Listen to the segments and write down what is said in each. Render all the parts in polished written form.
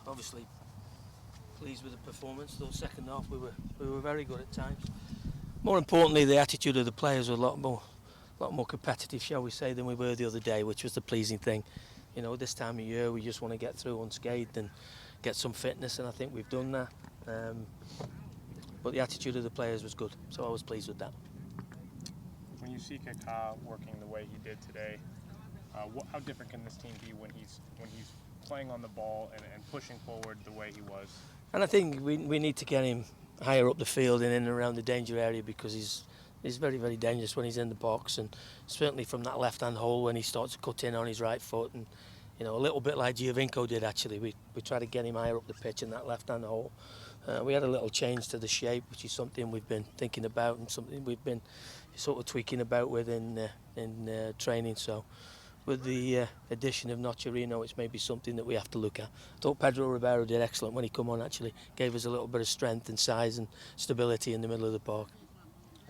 obviously pleased with the performance. Though second half we were very good at times. More importantly, the attitude of the players was a lot more competitive, shall we say, than we were the other day, which was the pleasing thing. You know, this time of year we just want to get through unscathed and get some fitness, and I think we've done that. But the attitude of the players was good, so I was pleased with that. When you see Kaká working the way he did today, how different can this team be when he's playing on the ball and pushing forward the way he was? And I think we need to get him higher up the field and in and around the danger area, because he's very, very dangerous when he's in the box, and certainly from that left-hand hole when he starts to cut in on his right foot, and you know, a little bit like Giovinco did actually. We tried to get him higher up the pitch in that left-hand hole. We had a little change to the shape, which is something we've been thinking about and something we've been sort of tweaking about with in training. So with the addition of Nocerino, it's maybe something that we have to look at. I thought Pedro Ribeiro did excellent when he come on, actually. Gave us a little bit of strength and size and stability in the middle of the park.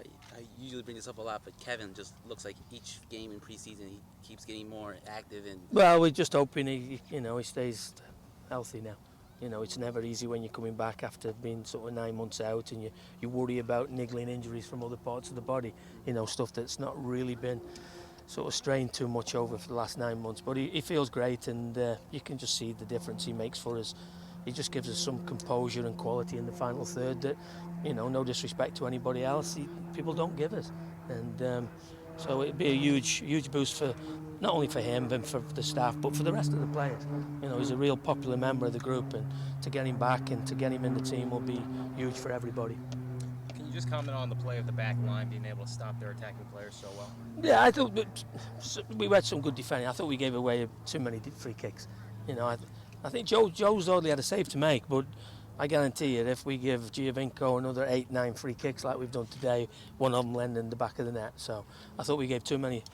I usually bring this up a lot, but Kevin just looks like each game in preseason he keeps getting more active. And well, we're just hoping he stays healthy now. You know, it's never easy when you're coming back after being sort of 9 months out, and you worry about niggling injuries from other parts of the body. You know, stuff that's not really been sort of strained too much over for the last 9 months. But he feels great, and you can just see the difference he makes for us. He just gives us some composure and quality in the final third that, you know, no disrespect to anybody else, people don't give us. And so it'd be a huge boost for not only for him and for the staff, but for the rest of the players. You know, he's a real popular member of the group, and to get him back and to get him in the team will be huge for everybody. Can you just comment on the play of the back line being able to stop their attacking players so well? Yeah, I thought we had some good defending. I thought we gave away too many free kicks. You know, I think Joe's only had a save to make, but I guarantee you, if we give Giovinco another 8-9 free kicks like we've done today, one of them landing the back of the net. So I thought we gave too many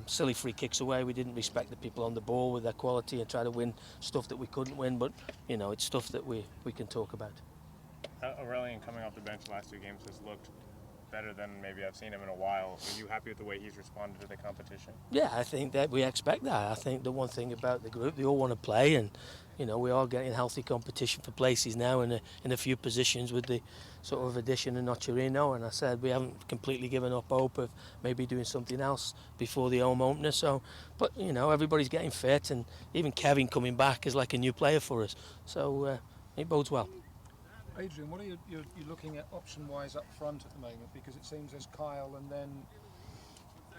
silly free kicks away. We didn't respect the people on the ball with their quality and try to win stuff that we couldn't win. But you know, it's stuff that we can talk about. Aurelian coming off the bench the last 2 games has looked better than maybe I've seen him in a while. Are you happy with the way he's responded to the competition? Yeah, I think that we expect that. I think the one thing about the group, they all want to play, and you know, we are getting healthy competition for places now in a few positions with the sort of addition of Nocerino. And I said we haven't completely given up hope of maybe doing something else before the home opener. So, but you know, everybody's getting fit, and even Kevin coming back is like a new player for us. So it bodes well. Adrian, what are you looking at option-wise up front at the moment? Because it seems there's Kyle and then...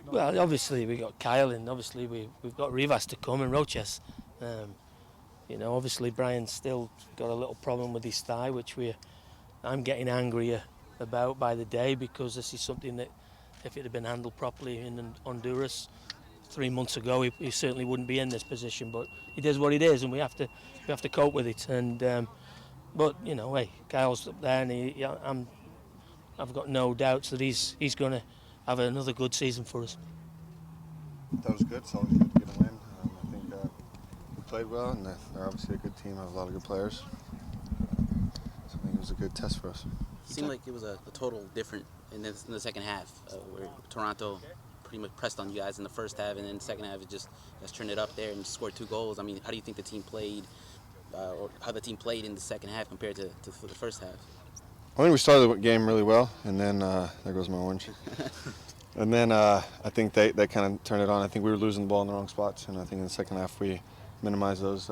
Well, obviously we got Kyle, and obviously we've got Rivas to come and Roches. You know, obviously Brian's still got a little problem with his thigh, which I'm getting angrier about by the day, because this is something that, if it had been handled properly in Honduras 3 months ago, he certainly wouldn't be in this position. But it is what it is, and we have to cope with it. And but you know, hey, Kyle's up there, and I've got no doubts that he's going to have another good season for us. That was good. It's always good to get a win. I think we played well, and they're obviously a good team. Have a lot of good players. So I think it was a good test for us. it seemed like it was a total different in the second half, where Toronto pretty much pressed on you guys in the first half, and then the second half it just turned it up there and scored 2 goals. I mean, how do you think the team played? Or how the team played in the second half compared to the first half? I think we started the game really well, and then there goes my orange. And then I think they kind of turned it on. I think we were losing the ball in the wrong spots, and I think in the second half we minimized those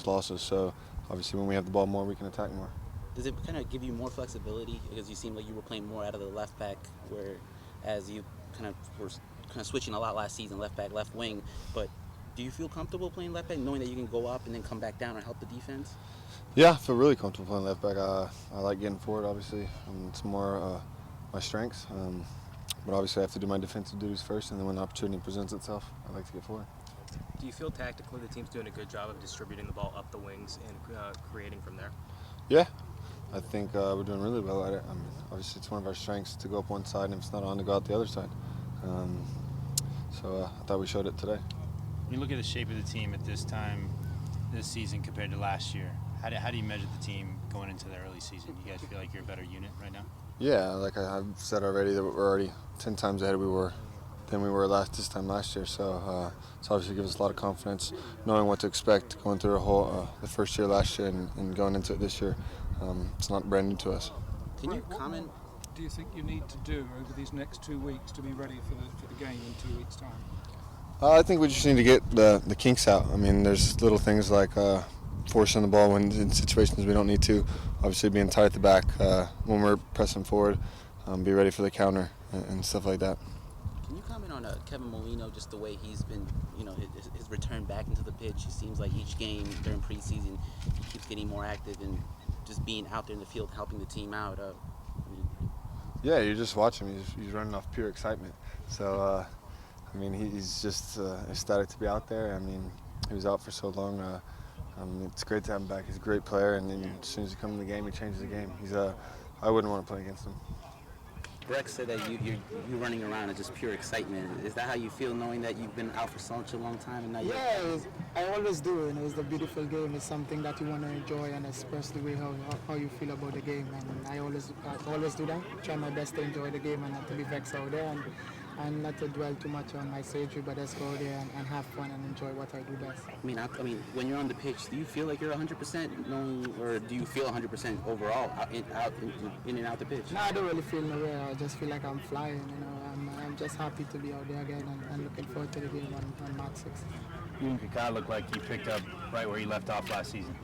losses. So obviously when we have the ball more, we can attack more. Does it kind of give you more flexibility, because you seem like you were playing more out of the left back, whereas you were switching a lot last season, left back, left wing, but do you feel comfortable playing left back, knowing that you can go up and then come back down and help the defense? Yeah, I feel really comfortable playing left back. I like getting forward, obviously. It's more my strengths. But obviously I have to do my defensive duties first, and then when the opportunity presents itself, I like to get forward. Do you feel tactically the team's doing a good job of distributing the ball up the wings and creating from there? Yeah, I think we're doing really well at it. Obviously it's one of our strengths to go up one side, and if it's not on, to go out the other side. So I thought we showed it today. When you look at the shape of the team at this time, this season compared to last year, how do you measure the team going into the early season? You guys feel like you're a better unit right now? Yeah, like I've said already, that we're already 10 times ahead we were than we were this time last year. So it's obviously gives us a lot of confidence, knowing what to expect going through the first year last year and going into it this year. It's not brand new to us. Can you comment? What do you think you need to do over these next 2 weeks to be ready for the game in 2 weeks' time? I think we just need to get the kinks out. I mean, there's little things like forcing the ball when in situations we don't need to. Obviously, being tight at the back when we're pressing forward, be ready for the counter and stuff like that. Can you comment on Kevin Molino, just the way he's been, his return back into the pitch? It seems like each game during preseason, he keeps getting more active and just being out there in the field, helping the team out. Yeah, you just watch him. He's running off pure excitement. So, I mean, he's just ecstatic to be out there. I mean, he was out for so long. It's great to have him back. He's a great player, and then as soon as he comes in the game, he changes the game. I wouldn't want to play against him. Brek said that you're running around in just pure excitement. Is that how you feel, knowing that you've been out for such a long time? And now I always do. It's a beautiful game. It's something that you want to enjoy and express the way how you feel about the game. And I always do that. Try my best to enjoy the game and not to be vexed out there. And not to dwell too much on my surgery, but just go there and have fun and enjoy what I do best. I mean, when you're on the pitch, do you feel like you're 100% knowing, or do you feel 100% overall in and out the pitch? No, I don't really feel nowhere. I just feel like I'm flying. I'm just happy to be out there again and looking forward to the game on March 6th. You and Kaká look like you picked up right where you left off last season.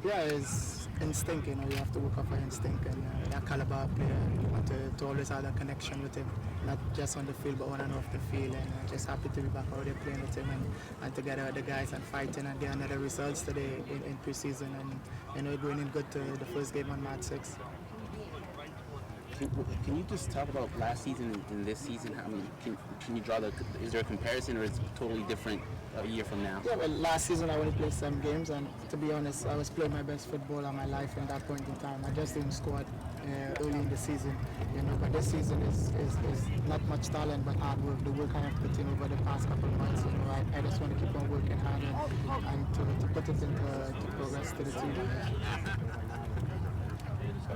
Yeah, it's instinct. You have to work off an instinct, and that caliber player, you want to always have that connection with him, not just on the field but on and off the field. And just happy to be back out there playing with him and together with the guys and fighting and get another results today in preseason, and going in good to the first game on March 6th. Can you just talk about last season and this season? I mean, can you draw is there a comparison, or is it totally different a year from now? Yeah, well, last season I only played 7 games, and to be honest, I was playing my best football of my life in that point in time. I just didn't squad early in the season, but this season is not much talent but hard work. The work I have put in over the past couple of months, I just want to keep on working hard and to put it into progress to the team.